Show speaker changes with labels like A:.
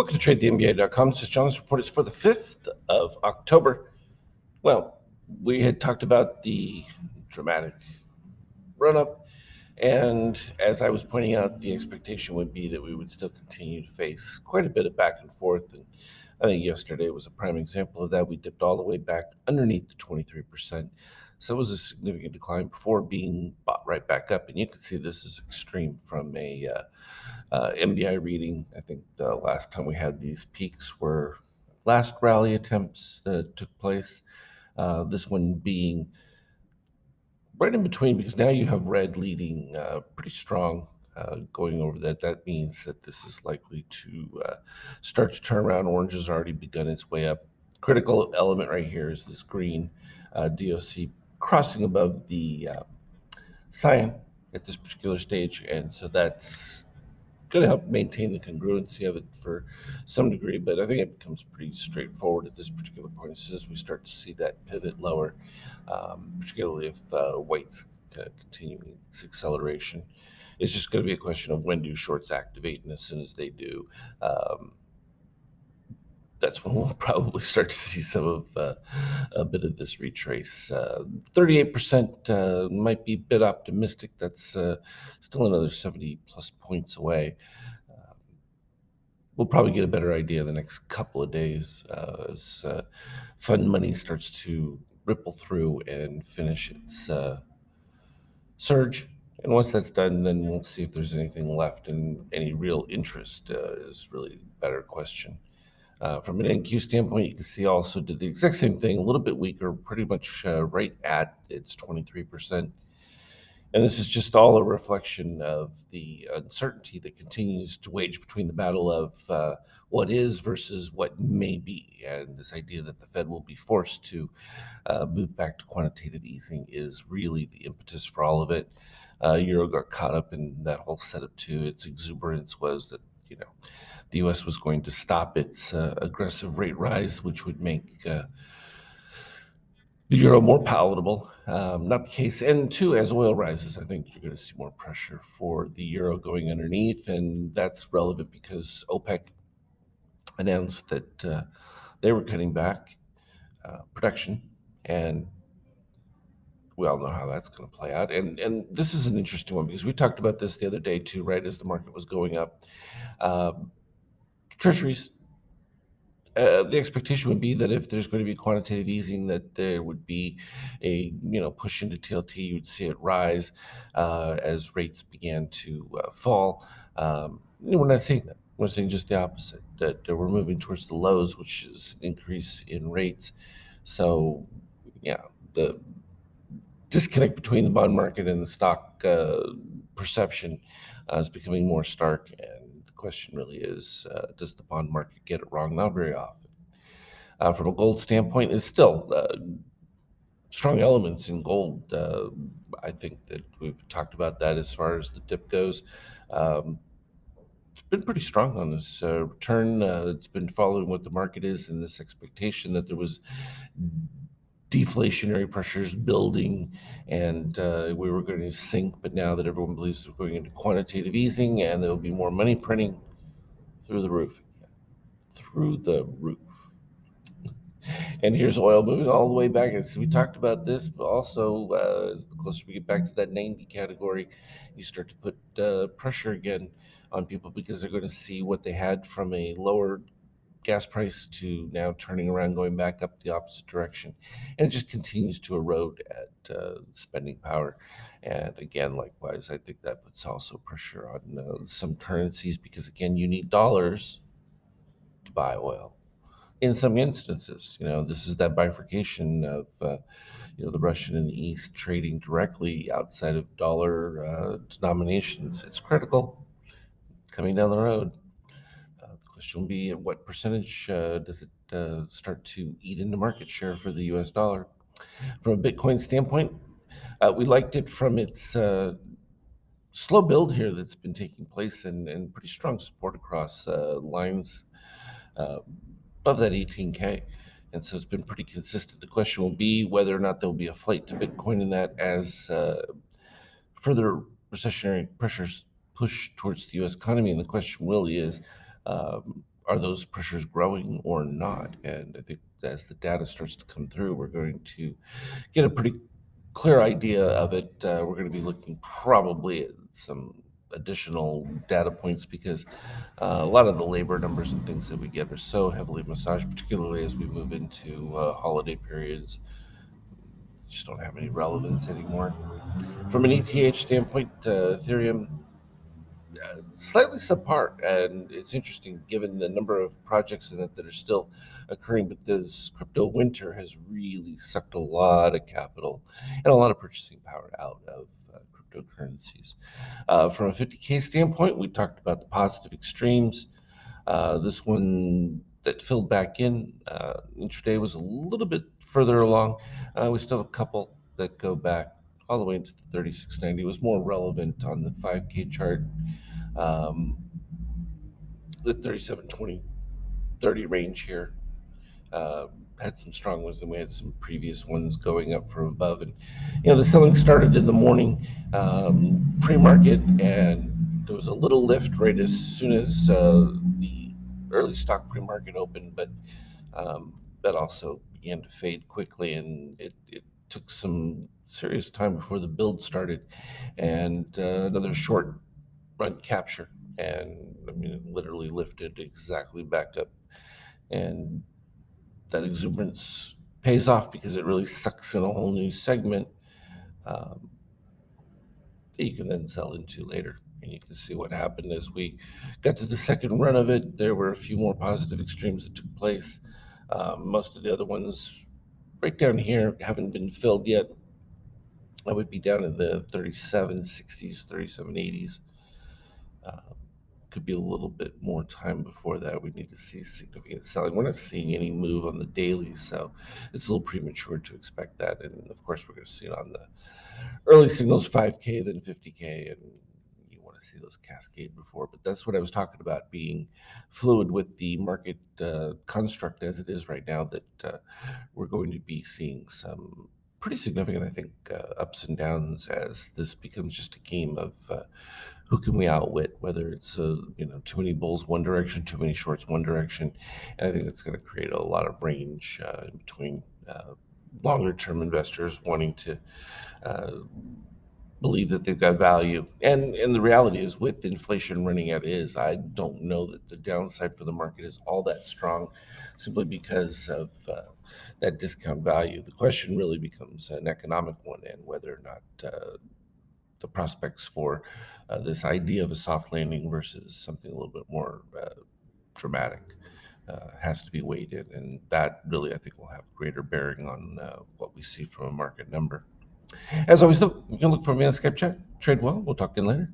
A: Welcome to TradeTheMBA.com. This is John's report. It's for the 5th of October. Well, we had talked about the dramatic run-up, and as I was pointing out, the expectation would be that we would still continue to face quite a bit of back and forth. And I think yesterday was a prime example of that. We dipped all the way back underneath the 23%. So it was a significant decline before being bought right back up. And you can see this is extreme from a MBI reading. I think the last time we had these peaks were last rally attempts that took place. This one being right in between because now you have red leading pretty strong going over that. That means that this is likely to start to turn around. Orange has already begun its way up. Critical element right here is this green DOC crossing above the cyan at this particular stage. And so that's going to help maintain the congruency of it for some degree, but I think it becomes pretty straightforward at this particular point as soon as we start to see that pivot lower, particularly if white's continuing its acceleration. It's just going to be a question of when do shorts activate, and as soon as they do, um, that's when we'll probably start to see some of a bit of this retrace. 38% might be a bit optimistic. That's still another 70 plus points away. We'll probably get a better idea the next couple of days as fund money starts to ripple through and finish its surge. And once that's done, then we'll see if there's anything left, and any real interest is really a better question. From an NQ standpoint, you can see also did the exact same thing, a little bit weaker, pretty much right at its 23%. And this is just all a reflection of the uncertainty that continues to wage between the battle of what is versus what may be. And this idea that the Fed will be forced to move back to quantitative easing is really the impetus for all of it. Euro got caught up in that whole setup too. Its exuberance was that, the U.S. was going to stop its aggressive rate rise, which would make the euro more palatable. Not the case. And two, as oil rises, I think you're going to see more pressure for the euro going underneath. And that's relevant because OPEC announced that they were cutting back production. And we all know how that's going to play out. And this is an interesting one because we talked about this the other day too, right? As the market was going up. Um, Treasuries, the expectation would be that if there's going to be quantitative easing, that there would be a push into TLT. You would see it rise as rates began to fall. We're not seeing that. We're seeing just the opposite. That we're moving towards the lows, which is an increase in rates. So, yeah, the disconnect between the bond market and the stock perception is becoming more stark. And the question really is, does the bond market get it wrong? Not very often. From a gold standpoint, it's still strong elements in gold. I think that we've talked about that as far as the dip goes. Um, it's been pretty strong on this return. It's been following what the market is and this expectation that there was deflationary pressures building and we were going to sink, but now that everyone believes we're going into quantitative easing and there'll be more money printing through the roof. Through the roof. And here's oil moving all the way back. As we talked about this, but also as the closer we get back to that 90 category, you start to put pressure again on people because they're going to see what they had from a lower gas price to now turning around, going back up the opposite direction. And it just continues to erode at spending power. And again, likewise, I think that puts also pressure on some currencies because, again, you need dollars to buy oil in some instances. This is that bifurcation of the Russian and the East trading directly outside of dollar denominations. It's critical coming down the road. The question will be, at what percentage does it start to eat into market share for the U.S. dollar? From a Bitcoin standpoint, we liked it from its slow build here that's been taking place and pretty strong support across lines uh, above that 18K. And so it's been pretty consistent. The question will be whether or not there will be a flight to Bitcoin in that as further recessionary pressures push towards the U.S. economy. And the question really is, are those pressures growing or not? And I think as the data starts to come through, we're going to get a pretty clear idea of it. We're going to be looking probably at some additional data points because a lot of the labor numbers and things that we get are so heavily massaged, particularly as we move into holiday periods. Just don't have any relevance anymore. From an ETH standpoint, Ethereum slightly subpar, and it's interesting given the number of projects in it that are still occurring. But this crypto winter has really sucked a lot of capital and a lot of purchasing power out of cryptocurrencies. From a 50K standpoint, we talked about the positive extremes. This one that filled back in intraday was a little bit further along. We still have a couple that go back all the way into the 3690. It was more relevant on the 5K chart. Um, the 3720 30 range here uh, had some strong ones, and we had some previous ones going up from above. And the selling started in the morning pre-market, and there was a little lift right as soon as the early stock pre-market opened, but that also began to fade quickly, and it took some serious time before the build started, and another short run capture, and I mean it literally lifted exactly back up, and that exuberance pays off because it really sucks in a whole new segment um, that you can then sell into later. And you can see what happened as we got to the second run of it. There were a few more positive extremes that took place. Most of the other ones right down here haven't been filled yet. I would be down in the 3760s, 3780s. Uh, could be a little bit more time before that. We need to see significant selling. We're not seeing any move on the daily, so it's a little premature to expect that. And of course, we're going to see it on the early signals 5K, then 50K, and you want to see those cascade before. But that's what I was talking about, being fluid with the market construct as it is right now, that we're going to be seeing some pretty significant, I think, ups and downs as this becomes just a game of who can we outwit, whether it's too many bulls one direction, too many shorts one direction. And I think that's going to create a lot of range in between longer term investors wanting to uh, believe that they've got value. And the reality is, with inflation running at is, I don't know that the downside for the market is all that strong, simply because of that discount value. The question really becomes an economic one, and whether or not the prospects for this idea of a soft landing versus something a little bit more dramatic has to be weighed in. And that really, I think, will have greater bearing on what we see from a market number. As always, though, you can look for me on Skype chat. Trade well. We'll talk again later.